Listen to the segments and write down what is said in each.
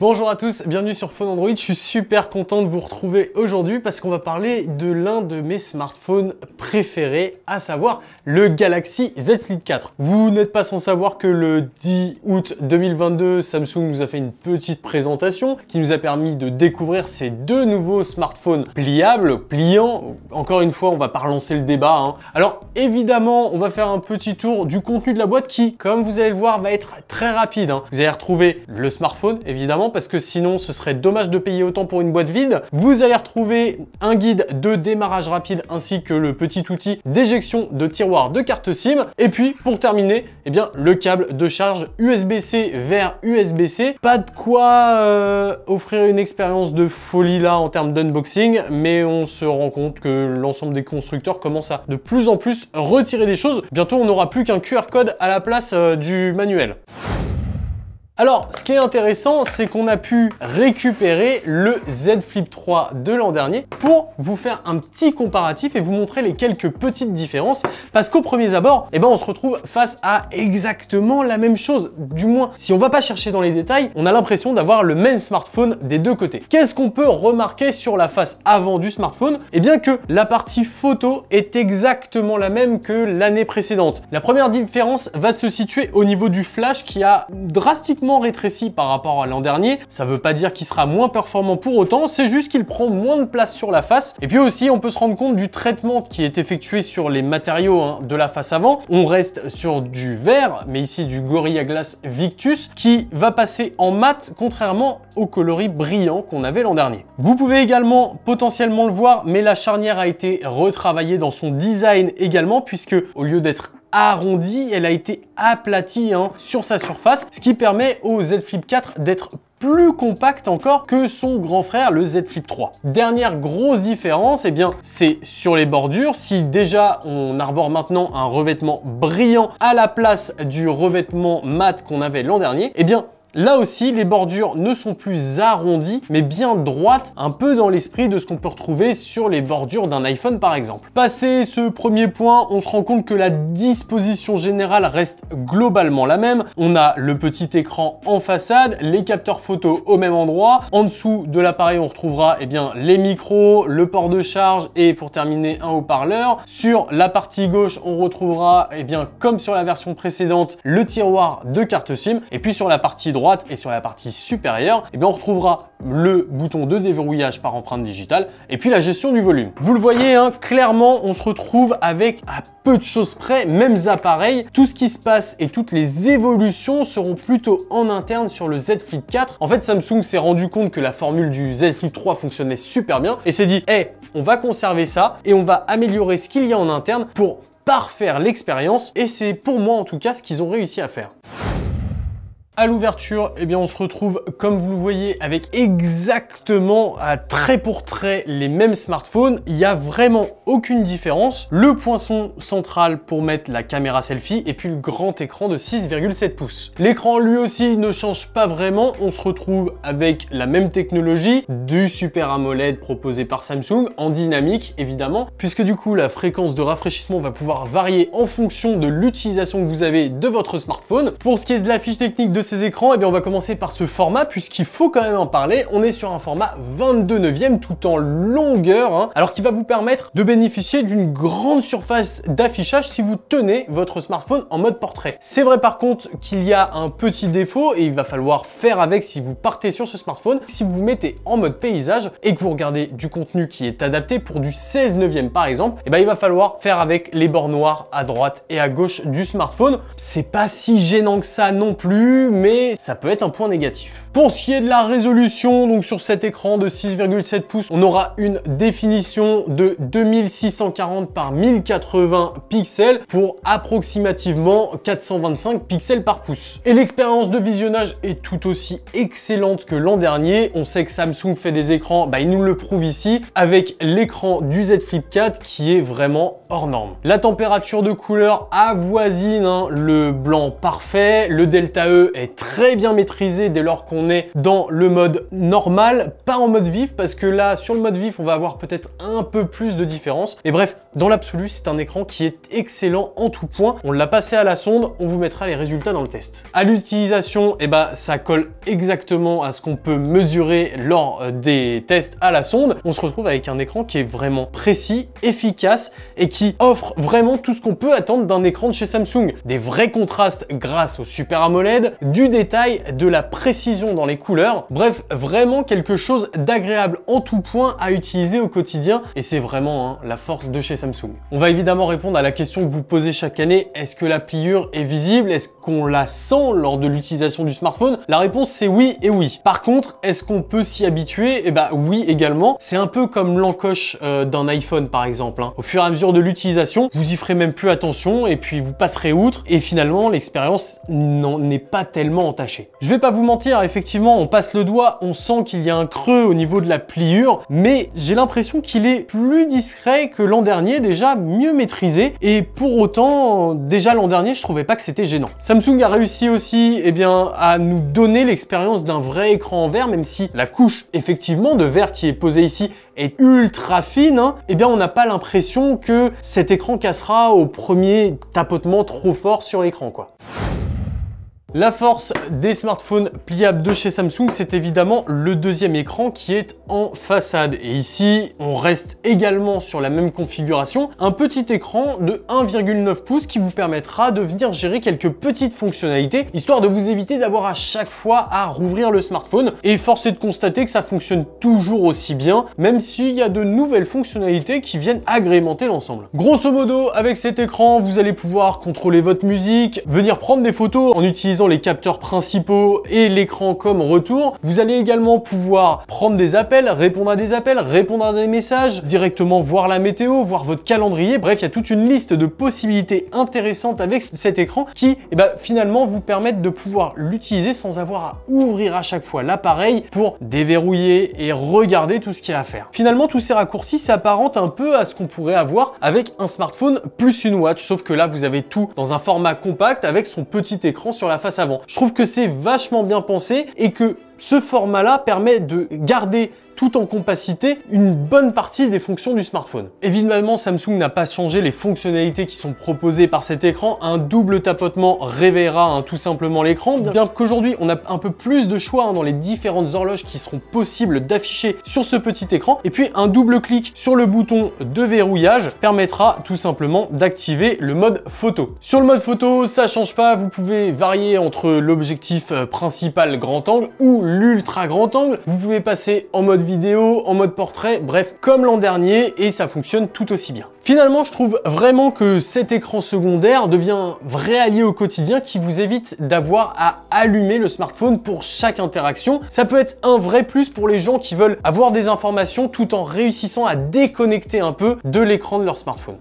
Bonjour à tous, bienvenue sur Phone Android. Je suis super content de vous retrouver aujourd'hui parce qu'on va parler de l'un de mes smartphones préférés, à savoir le Galaxy Z Flip 4. Vous n'êtes pas sans savoir que le 10 août 2022, Samsung nous a fait une petite présentation qui nous a permis de découvrir ces deux nouveaux smartphones pliables, pliants. Encore une fois, on va pas relancer le débat. Alors évidemment, on va faire un petit tour du contenu de la boîte qui, comme vous allez le voir, va être très rapide. Vous allez retrouver le smartphone, évidemment, parce que sinon ce serait dommage de payer autant pour une boîte vide. Vous allez retrouver un guide de démarrage rapide ainsi que le petit outil d'éjection de tiroir de carte SIM. Et puis pour terminer, le câble de charge USB-C vers USB-C. Pas de quoi offrir une expérience de folie là en termes d'unboxing, mais on se rend compte que l'ensemble des constructeurs commencent à de plus en plus retirer des choses. Bientôt on n'aura plus qu'un QR code à la place du manuel. Alors, ce qui est intéressant, c'est qu'on a pu récupérer le Z Flip 3 de l'an dernier pour vous faire un petit comparatif et vous montrer les quelques petites différences. Parce qu'au premier abord, on se retrouve face à exactement la même chose. Du moins, si on va pas chercher dans les détails, on a l'impression d'avoir le même smartphone des deux côtés. Qu'est-ce qu'on peut remarquer sur la face avant du smartphone? Que la partie photo est exactement la même que l'année précédente. La première différence va se situer au niveau du flash qui a drastiquement rétréci par rapport à l'an dernier. Ça veut pas dire qu'il sera moins performant pour autant, c'est juste qu'il prend moins de place sur la face. Et puis aussi, on peut se rendre compte du traitement qui est effectué sur les matériaux de la face avant. On reste sur du verre, mais ici du Gorilla Glass Victus, qui va passer en mat, contrairement au coloris brillant qu'on avait l'an dernier. Vous pouvez également potentiellement le voir, mais la charnière a été retravaillée dans son design également, puisque au lieu d'être arrondie, elle a été aplatie sur sa surface, ce qui permet au Z Flip 4 d'être plus compact encore que son grand frère, le Z Flip 3. Dernière grosse différence, c'est sur les bordures. Si déjà on arbore maintenant un revêtement brillant à la place du revêtement mat qu'on avait l'an dernier, là aussi, les bordures ne sont plus arrondies, mais bien droites, un peu dans l'esprit de ce qu'on peut retrouver sur les bordures d'un iPhone par exemple. Passé ce premier point, on se rend compte que la disposition générale reste globalement la même. On a le petit écran en façade, les capteurs photo au même endroit. En dessous de l'appareil, on retrouvera les micros, le port de charge et pour terminer, un haut-parleur. Sur la partie gauche, on retrouvera, comme sur la version précédente, le tiroir de carte SIM. Et puis sur la partie droite et sur la partie supérieure, on retrouvera le bouton de déverrouillage par empreinte digitale et puis la gestion du volume. Vous le voyez, clairement, on se retrouve avec à peu de choses près, mêmes appareils. Tout ce qui se passe et toutes les évolutions seront plutôt en interne sur le Z Flip 4. En fait, Samsung s'est rendu compte que la formule du Z Flip 3 fonctionnait super bien et s'est dit, on va conserver ça et on va améliorer ce qu'il y a en interne pour parfaire l'expérience et c'est pour moi en tout cas ce qu'ils ont réussi à faire. À l'ouverture, on se retrouve, comme vous le voyez, avec exactement trait pour trait les mêmes smartphones. Il n'y a vraiment aucune différence. Le poinçon central pour mettre la caméra selfie et puis le grand écran de 6,7 pouces. L'écran lui aussi ne change pas vraiment. On se retrouve avec la même technologie du Super AMOLED proposé par Samsung en dynamique évidemment, puisque du coup la fréquence de rafraîchissement va pouvoir varier en fonction de l'utilisation que vous avez de votre smartphone. Pour ce qui est de la fiche technique de ces écrans, on va commencer par ce format puisqu'il faut quand même en parler. On est sur un format 22/9 tout en longueur, alors qui va vous permettre de bénéficier d'une grande surface d'affichage si vous tenez votre smartphone en mode portrait. C'est vrai par contre qu'il y a un petit défaut et il va falloir faire avec si vous partez sur ce smartphone. Si vous vous mettez en mode paysage et que vous regardez du contenu qui est adapté pour du 16/9 par exemple, il va falloir faire avec les bords noirs à droite et à gauche du smartphone. C'est pas si gênant que ça non plus, mais ça peut être un point négatif. Pour ce qui est de la résolution, donc sur cet écran de 6,7 pouces, on aura une définition de 2640 par 1080 pixels pour approximativement 425 pixels par pouce. Et l'expérience de visionnage est tout aussi excellente que l'an dernier. On sait que Samsung fait des écrans, il nous le prouve ici, avec l'écran du Z Flip 4 qui est vraiment hors norme. La température de couleur avoisine le blanc parfait, le delta E est est très bien maîtrisé dès lors qu'on est dans le mode normal, pas en mode vif, parce que là, sur le mode vif, on va avoir peut-être un peu plus de différence. Et bref, dans l'absolu, c'est un écran qui est excellent en tout point. On l'a passé à la sonde, on vous mettra les résultats dans le test. À l'utilisation, ça colle exactement à ce qu'on peut mesurer lors des tests à la sonde. On se retrouve avec un écran qui est vraiment précis, efficace et qui offre vraiment tout ce qu'on peut attendre d'un écran de chez Samsung. Des vrais contrastes grâce au Super AMOLED, du détail, de la précision dans les couleurs. Bref, vraiment quelque chose d'agréable en tout point à utiliser au quotidien et c'est vraiment la force de chez Samsung. On va évidemment répondre à la question que vous posez chaque année, est-ce que la pliure est visible? Est-ce qu'on la sent lors de l'utilisation du smartphone? La réponse c'est oui et oui. Par contre, est-ce qu'on peut s'y habituer? Oui également. C'est un peu comme l'encoche d'un iPhone par exemple. Au fur et à mesure de l'utilisation, vous y ferez même plus attention et puis vous passerez outre et finalement l'expérience n'en est pas tellement entachée. Je vais pas vous mentir, effectivement on passe le doigt, on sent qu'il y a un creux au niveau de la pliure, mais j'ai l'impression qu'il est plus discret que l'an dernier, déjà mieux maîtrisé et pour autant, déjà l'an dernier je trouvais pas que c'était gênant. Samsung a réussi aussi à nous donner l'expérience d'un vrai écran en verre, même si la couche effectivement de verre qui est posée ici est ultra fine, on n'a pas l'impression que cet écran cassera au premier tapotement trop fort sur l'écran, quoi. La force des smartphones pliables de chez Samsung, c'est évidemment le deuxième écran qui est en façade. Et ici, on reste également sur la même configuration, un petit écran de 1,9 pouces qui vous permettra de venir gérer quelques petites fonctionnalités, histoire de vous éviter d'avoir à chaque fois à rouvrir le smartphone. Et force est de constater que ça fonctionne toujours aussi bien, même s'il y a de nouvelles fonctionnalités qui viennent agrémenter l'ensemble. Grosso modo, avec cet écran, vous allez pouvoir contrôler votre musique, venir prendre des photos en utilisant les capteurs principaux et l'écran comme retour. Vous allez également pouvoir prendre des appels, répondre à des messages, directement voir la météo, voir votre calendrier. Bref, il y a toute une liste de possibilités intéressantes avec cet écran qui finalement vous permettent de pouvoir l'utiliser sans avoir à ouvrir à chaque fois l'appareil pour déverrouiller et regarder tout ce qu'il y a à faire. Finalement, tous ces raccourcis s'apparentent un peu à ce qu'on pourrait avoir avec un smartphone plus une watch, sauf que là, vous avez tout dans un format compact avec son petit écran sur la face avant. Je trouve que c'est vachement bien pensé et que ce format-là permet de garder tout en compacité une bonne partie des fonctions du smartphone. Évidemment, Samsung n'a pas changé les fonctionnalités qui sont proposées par cet écran. Un double tapotement réveillera tout simplement l'écran, bien qu'aujourd'hui on a un peu plus de choix dans les différentes horloges qui seront possibles d'afficher sur ce petit écran. Et puis un double clic sur le bouton de verrouillage permettra tout simplement d'activer le mode photo. Sur le mode photo, ça change pas, vous pouvez varier entre l'objectif principal grand angle ou l'ultra grand angle. Vous pouvez passer en mode vidéo, en mode portrait, bref, comme l'an dernier et ça fonctionne tout aussi bien. Finalement, je trouve vraiment que cet écran secondaire devient un vrai allié au quotidien qui vous évite d'avoir à allumer le smartphone pour chaque interaction. Ça peut être un vrai plus pour les gens qui veulent avoir des informations tout en réussissant à déconnecter un peu de l'écran de leur smartphone.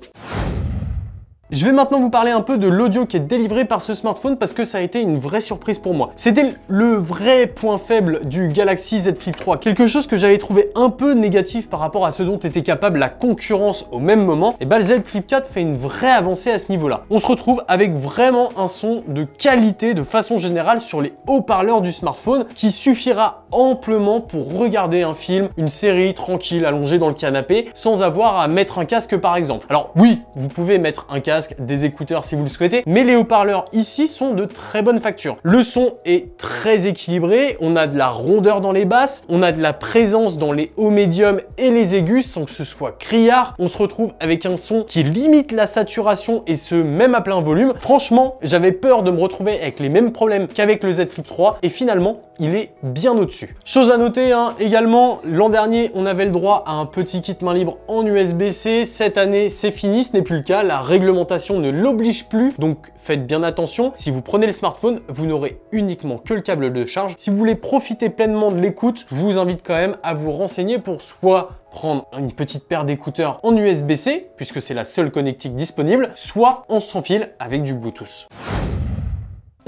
Je vais maintenant vous parler un peu de l'audio qui est délivré par ce smartphone parce que ça a été une vraie surprise pour moi. C'était le vrai point faible du Galaxy Z Flip 3, quelque chose que j'avais trouvé un peu négatif par rapport à ce dont était capable la concurrence au même moment. Et le Z Flip 4 fait une vraie avancée à ce niveau-là. On se retrouve avec vraiment un son de qualité de façon générale sur les haut-parleurs du smartphone qui suffira amplement pour regarder un film, une série tranquille allongée dans le canapé sans avoir à mettre un casque par exemple. Alors oui, vous pouvez mettre un casque, des écouteurs si vous le souhaitez, mais les haut-parleurs ici sont de très bonne facture. Le son est très équilibré, on a de la rondeur dans les basses, on a de la présence dans les hauts médiums et les aigus sans que ce soit criard. On se retrouve avec un son qui limite la saturation et ce même à plein volume. Franchement, j'avais peur de me retrouver avec les mêmes problèmes qu'avec le Z Flip 3 et finalement, il est bien au-dessus. Chose à noter également, l'an dernier, on avait le droit à un petit kit main libre en USB-C. Cette année, c'est fini, ce n'est plus le cas. La réglementation ne l'oblige plus, donc faites bien attention. Si vous prenez le smartphone, vous n'aurez uniquement que le câble de charge. Si vous voulez profiter pleinement de l'écoute, je vous invite quand même à vous renseigner pour soit prendre une petite paire d'écouteurs en USB-C, puisque c'est la seule connectique disponible, soit en sans fil avec du Bluetooth.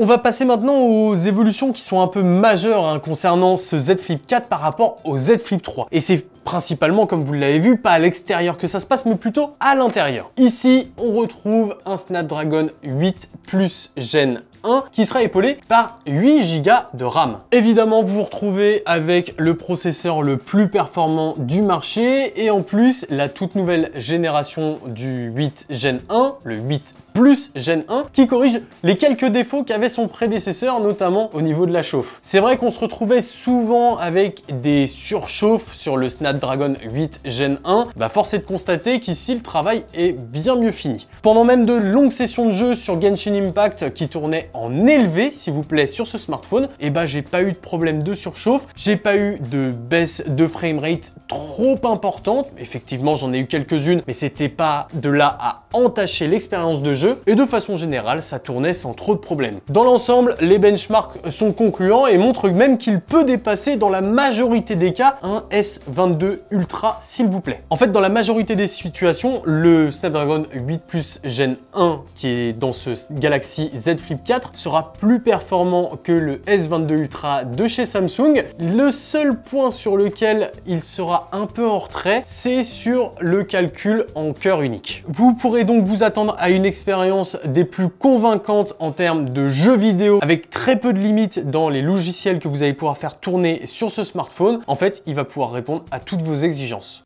On va passer maintenant aux évolutions qui sont un peu majeures concernant ce Z Flip 4 par rapport au Z Flip 3. Et c'est principalement, comme vous l'avez vu, pas à l'extérieur que ça se passe, mais plutôt à l'intérieur. Ici, on retrouve un Snapdragon 8 Plus Gen 1 qui sera épaulé par 8 Go de RAM. Évidemment, vous vous retrouvez avec le processeur le plus performant du marché et en plus la toute nouvelle génération du 8 Gen 1, le 8 Plus Gen 1, qui corrige les quelques défauts qu'avait son prédécesseur, notamment au niveau de la chauffe. C'est vrai qu'on se retrouvait souvent avec des surchauffes sur le Snapdragon 8 Gen 1, force est de constater qu'ici le travail est bien mieux fini. Pendant même de longues sessions de jeu sur Genshin Impact qui tournaient en élevé, s'il vous plaît, sur ce smartphone, j'ai pas eu de problème de surchauffe, j'ai pas eu de baisse de framerate trop importante. Effectivement, j'en ai eu quelques-unes, mais c'était pas de là à entacher l'expérience de jeu, et de façon générale, ça tournait sans trop de problèmes. Dans l'ensemble, les benchmarks sont concluants et montrent même qu'il peut dépasser dans la majorité des cas un S22 Ultra, s'il vous plaît. En fait, dans la majorité des situations, le Snapdragon 8 Plus Gen 1, qui est dans ce Galaxy Z Flip 4, sera plus performant que le S22 Ultra de chez Samsung. Le seul point sur lequel il sera un peu en retrait, c'est sur le calcul en cœur unique. Vous pourrez donc vous attendre à une expérience des plus convaincantes en termes de jeux vidéo, avec très peu de limites dans les logiciels que vous allez pouvoir faire tourner sur ce smartphone. En fait, il va pouvoir répondre à toutes vos exigences.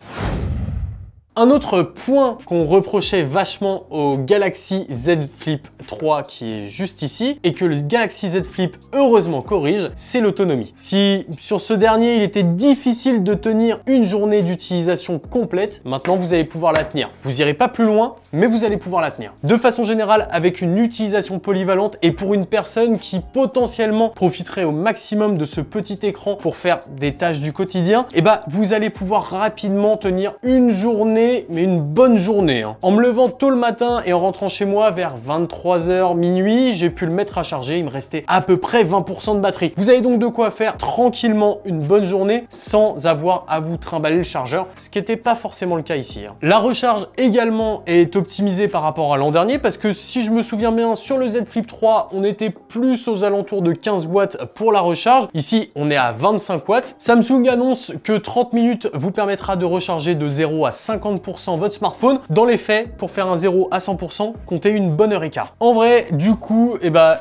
Un autre point qu'on reprochait vachement au Galaxy Z Flip 3 qui est juste ici et que le Galaxy Z Flip heureusement corrige, c'est l'autonomie. Si sur ce dernier il était difficile de tenir une journée d'utilisation complète, maintenant vous allez pouvoir la tenir. Vous n'irez pas plus loin, mais vous allez pouvoir la tenir. De façon générale, avec une utilisation polyvalente et pour une personne qui potentiellement profiterait au maximum de ce petit écran pour faire des tâches du quotidien, vous allez pouvoir rapidement tenir une journée, mais une bonne journée. En me levant tôt le matin et en rentrant chez moi vers 23h, minuit, j'ai pu le mettre à charger, il me restait à peu près 20% de batterie. Vous avez donc de quoi faire tranquillement une bonne journée sans avoir à vous trimballer le chargeur, ce qui n'était pas forcément le cas ici. La recharge également est optimisée par rapport à l'an dernier parce que si je me souviens bien, sur le Z Flip 3, on était plus aux alentours de 15 watts pour la recharge. Ici, on est à 25 watts. Samsung annonce que 30 minutes vous permettra de recharger de 0 à 50% votre smartphone. Dans les faits, pour faire un 0 à 100%, comptez une bonne heure et quart. En vrai, du coup,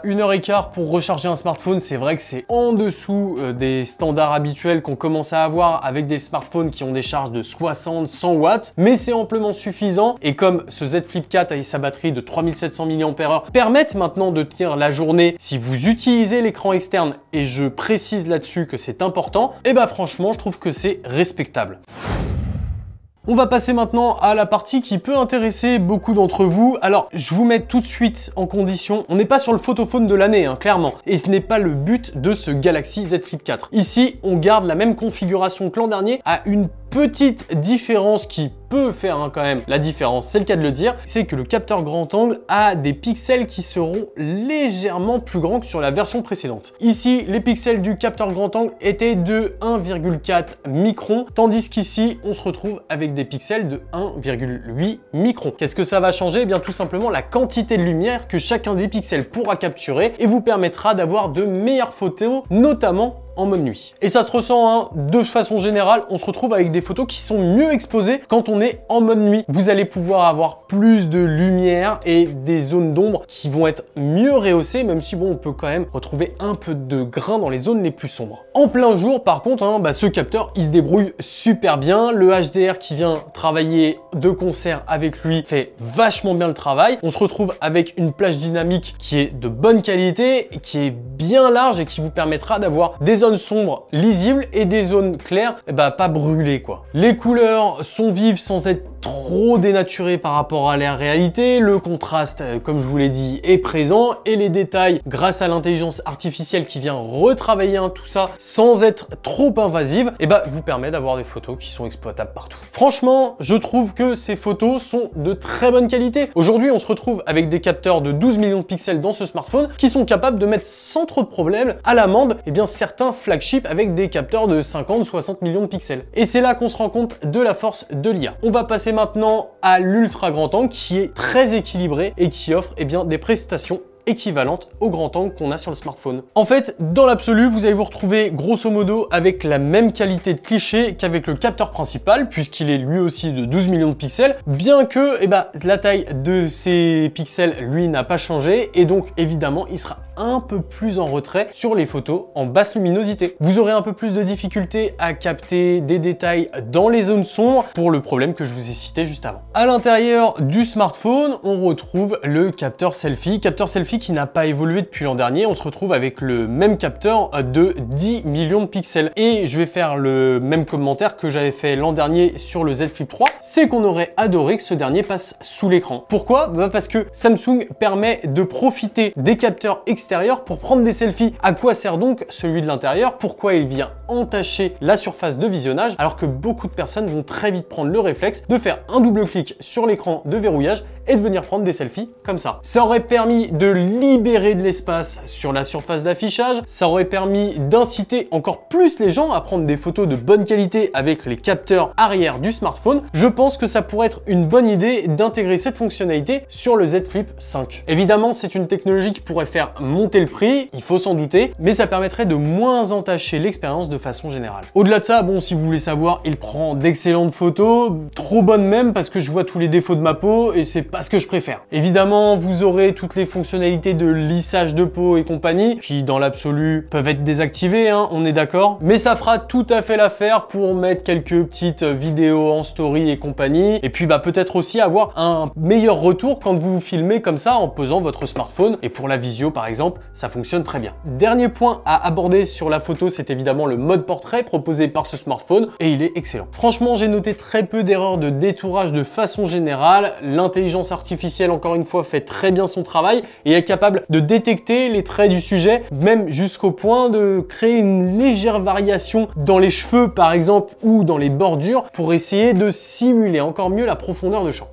une heure et quart pour recharger un smartphone, c'est vrai que c'est en dessous des standards habituels qu'on commence à avoir avec des smartphones qui ont des charges de 60, 100 watts, mais c'est amplement suffisant. Et comme ce Z Flip 4 et sa batterie de 3700 mAh permettent maintenant de tenir la journée si vous utilisez l'écran externe, et je précise là-dessus que c'est important, franchement, je trouve que c'est respectable. On va passer maintenant à la partie qui peut intéresser beaucoup d'entre vous. Alors, je vous mets tout de suite en condition. On n'est pas sur le photophone de l'année, clairement. Et ce n'est pas le but de ce Galaxy Z Flip 4. Ici, on garde la même configuration que l'an dernier à une petite différence qui peut faire quand même la différence, c'est le cas de le dire, c'est que le capteur grand angle a des pixels qui seront légèrement plus grands que sur la version précédente. Ici, les pixels du capteur grand angle étaient de 1,4 microns, tandis qu'ici, on se retrouve avec des pixels de 1,8 microns. Qu'est-ce que ça va changer? Eh bien, tout simplement la quantité de lumière que chacun des pixels pourra capturer et vous permettra d'avoir de meilleures photos, notamment en mode nuit. Et ça se ressent, de façon générale, on se retrouve avec des photos qui sont mieux exposées quand on est en mode nuit. Vous allez pouvoir avoir plus de lumière et des zones d'ombre qui vont être mieux rehaussées, même si on peut quand même retrouver un peu de grain dans les zones les plus sombres. En plein jour, par contre, ce capteur, il se débrouille super bien. Le HDR qui vient travailler de concert avec lui fait vachement bien le travail. On se retrouve avec une plage dynamique qui est de bonne qualité, qui est bien large et qui vous permettra d'avoir des zones sombres lisibles et des zones claires pas brûlées quoi. Les couleurs sont vives sans être trop dénaturées par rapport à la réalité. Le contraste, comme je vous l'ai dit, est présent et les détails, grâce à l'intelligence artificielle qui vient retravailler tout ça sans être trop invasive, vous permet d'avoir des photos qui sont exploitables partout. Franchement, je trouve que ces photos sont de très bonne qualité. Aujourd'hui, on se retrouve avec des capteurs de 12 millions de pixels dans ce smartphone qui sont capables de mettre sans trop de problème à l'amende certains flagships avec des capteurs de 50-60 millions de pixels. Et c'est là qu'on se rend compte de la force de l'IA. On va passer maintenant à l'ultra grand angle qui est très équilibré et qui offre des prestations équivalente au grand angle qu'on a sur le smartphone. En fait, dans l'absolu, vous allez vous retrouver grosso modo avec la même qualité de cliché qu'avec le capteur principal, puisqu'il est lui aussi de 12 millions de pixels, bien que la taille de ces pixels, lui, n'a pas changé, et donc évidemment, il sera un peu plus en retrait sur les photos en basse luminosité. Vous aurez un peu plus de difficulté à capter des détails dans les zones sombres pour le problème que je vous ai cité juste avant. À l'intérieur du smartphone, on retrouve le capteur selfie qui n'a pas évolué depuis l'an dernier. On se retrouve avec le même capteur de 10 millions de pixels. Et je vais faire le même commentaire que j'avais fait l'an dernier sur le Z Flip 3, c'est qu'on aurait adoré que ce dernier passe sous l'écran. Pourquoi? Parce que Samsung permet de profiter des capteurs extérieur pour prendre des selfies. À quoi sert donc celui de l'intérieur? Pourquoi il vient entacher la surface de visionnage alors que beaucoup de personnes vont très vite prendre le réflexe de faire un double clic sur l'écran de verrouillage et de venir prendre des selfies comme ça. Ça aurait permis de libérer de l'espace sur la surface d'affichage, ça aurait permis d'inciter encore plus les gens à prendre des photos de bonne qualité avec les capteurs arrière du smartphone. Je pense que ça pourrait être une bonne idée d'intégrer cette fonctionnalité sur le Z Flip 5. Évidemment, c'est une technologie qui pourrait faire monter le prix, il faut s'en douter, mais ça permettrait de moins entacher l'expérience de façon générale. Au-delà de ça, bon, si vous voulez savoir, il prend d'excellentes photos, trop bonnes même parce que je vois tous les défauts de ma peau et c'est pas ce que je préfère. Évidemment, vous aurez toutes les fonctionnalités de lissage de peau et compagnie qui, dans l'absolu, peuvent être désactivées, hein, on est d'accord, mais ça fera tout à fait l'affaire pour mettre quelques petites vidéos en story et compagnie, et puis peut-être aussi avoir un meilleur retour quand vous vous filmez comme ça en posant votre smartphone, et pour la visio par exemple, ça fonctionne très bien. Dernier point à aborder sur la photo, c'est évidemment le mode portrait proposé par ce smartphone, et il est excellent. Franchement, j'ai noté très peu d'erreurs de détourage de façon générale. L'intelligence artificielle, encore une fois, fait très bien son travail et est capable de détecter les traits du sujet, même jusqu'au point de créer une légère variation dans les cheveux par exemple ou dans les bordures pour essayer de simuler encore mieux la profondeur de champ.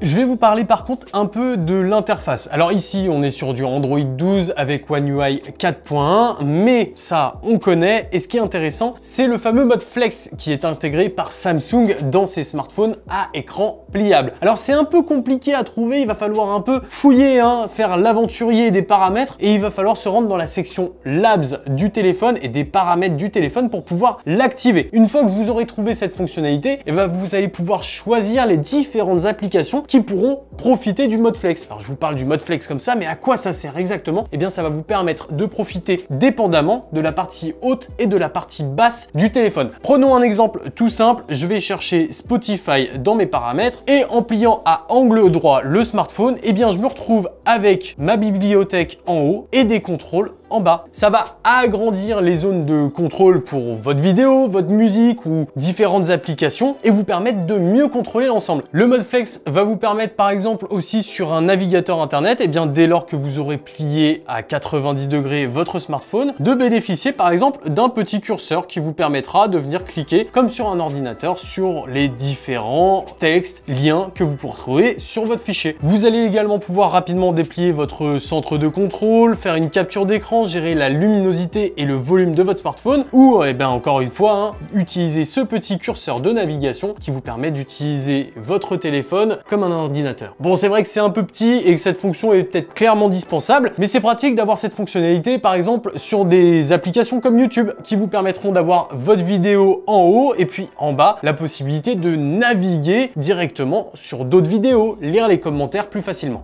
Je vais vous parler par contre un peu de l'interface. Alors ici, on est sur du Android 12 avec One UI 4.1, mais ça, on connaît. Et ce qui est intéressant, c'est le fameux mode Flex qui est intégré par Samsung dans ses smartphones à écran pliable. Alors c'est un peu compliqué à trouver, il va falloir un peu fouiller, hein, faire l'aventurier des paramètres, et il va falloir se rendre dans la section Labs du téléphone et des paramètres du téléphone pour pouvoir l'activer. Une fois que vous aurez trouvé cette fonctionnalité, vous allez pouvoir choisir les différentes applications qui pourront profiter du mode flex. Alors je vous parle du mode flex comme ça, mais à quoi ça sert exactement? Eh bien ça va vous permettre de profiter dépendamment de la partie haute et de la partie basse du téléphone. Prenons un exemple tout simple, je vais chercher Spotify dans mes paramètres et en pliant à angle droit le smartphone, eh bien je me retrouve avec ma bibliothèque en haut et des contrôles en bas. Ça va agrandir les zones de contrôle pour votre vidéo, votre musique ou différentes applications et vous permettre de mieux contrôler l'ensemble. Le mode flex va vous permettre par exemple aussi sur un navigateur internet, et bien dès lors que vous aurez plié à 90 degrés votre smartphone, de bénéficier par exemple d'un petit curseur qui vous permettra de venir cliquer comme sur un ordinateur sur les différents textes, liens que vous pourrez trouver sur votre fichier. Vous allez également pouvoir rapidement déplier votre centre de contrôle, faire une capture d'écran, gérer la luminosité et le volume de votre smartphone ou encore une fois, hein, utiliser ce petit curseur de navigation qui vous permet d'utiliser votre téléphone comme un ordinateur. Bon, c'est vrai que c'est un peu petit et que cette fonction est peut-être clairement dispensable, mais c'est pratique d'avoir cette fonctionnalité par exemple sur des applications comme YouTube qui vous permettront d'avoir votre vidéo en haut et puis en bas la possibilité de naviguer directement sur d'autres vidéos, lire les commentaires plus facilement.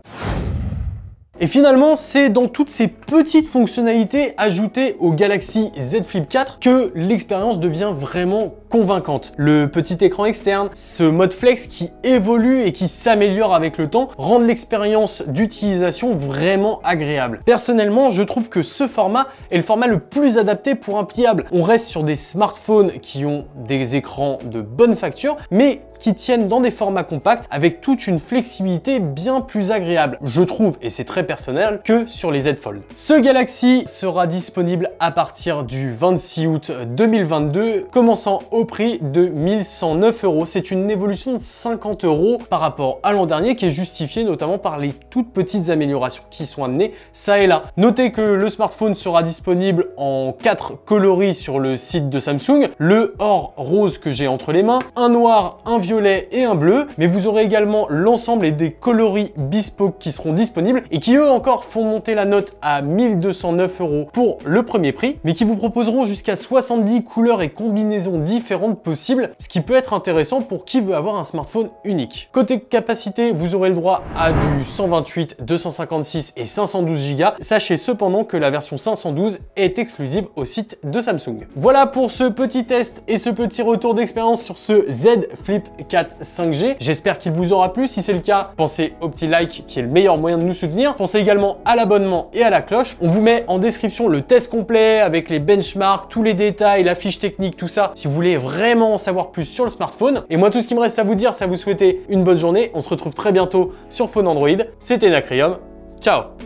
Et finalement, c'est dans toutes ces petites fonctionnalités ajoutées au Galaxy Z Flip 4 que l'expérience devient vraiment convaincante. Le petit écran externe, ce mode flex qui évolue et qui s'améliore avec le temps, rendent l'expérience d'utilisation vraiment agréable. Personnellement, je trouve que ce format est le format le plus adapté pour un pliable. On reste sur des smartphones qui ont des écrans de bonne facture, mais qui tiennent dans des formats compacts avec toute une flexibilité bien plus agréable, je trouve, et c'est très personnel, que sur les Z Fold. Ce Galaxy sera disponible à partir du 26 août 2022, commençant au prix de 1109 €. C'est une évolution de 50 € par rapport à l'an dernier qui est justifiée notamment par les toutes petites améliorations qui sont amenées ça et là. Notez que le smartphone sera disponible en 4 coloris sur le site de Samsung, le or rose que j'ai entre les mains, un noir, un violet et un bleu, mais vous aurez également l'ensemble et des coloris bespoke qui seront disponibles et qui eux eux encore font monter la note à 1209 € pour le premier prix, mais qui vous proposeront jusqu'à 70 couleurs et combinaisons différentes possibles, ce qui peut être intéressant pour qui veut avoir un smartphone unique. Côté capacité, vous aurez le droit à du 128, 256 et 512 Go. Sachez cependant que la version 512 est exclusive au site de Samsung. Voilà pour ce petit test et ce petit retour d'expérience sur ce Z Flip 4 5G. J'espère qu'il vous aura plu. Si c'est le cas, pensez au petit like qui est le meilleur moyen de nous soutenir. Pensez également à l'abonnement et à la cloche. On vous met en description le test complet avec les benchmarks, tous les détails, la fiche technique, tout ça, si vous voulez vraiment en savoir plus sur le smartphone. Et moi, tout ce qui me reste à vous dire, c'est à vous souhaiter une bonne journée. On se retrouve très bientôt sur Phone Android. C'était Nacrium. Ciao!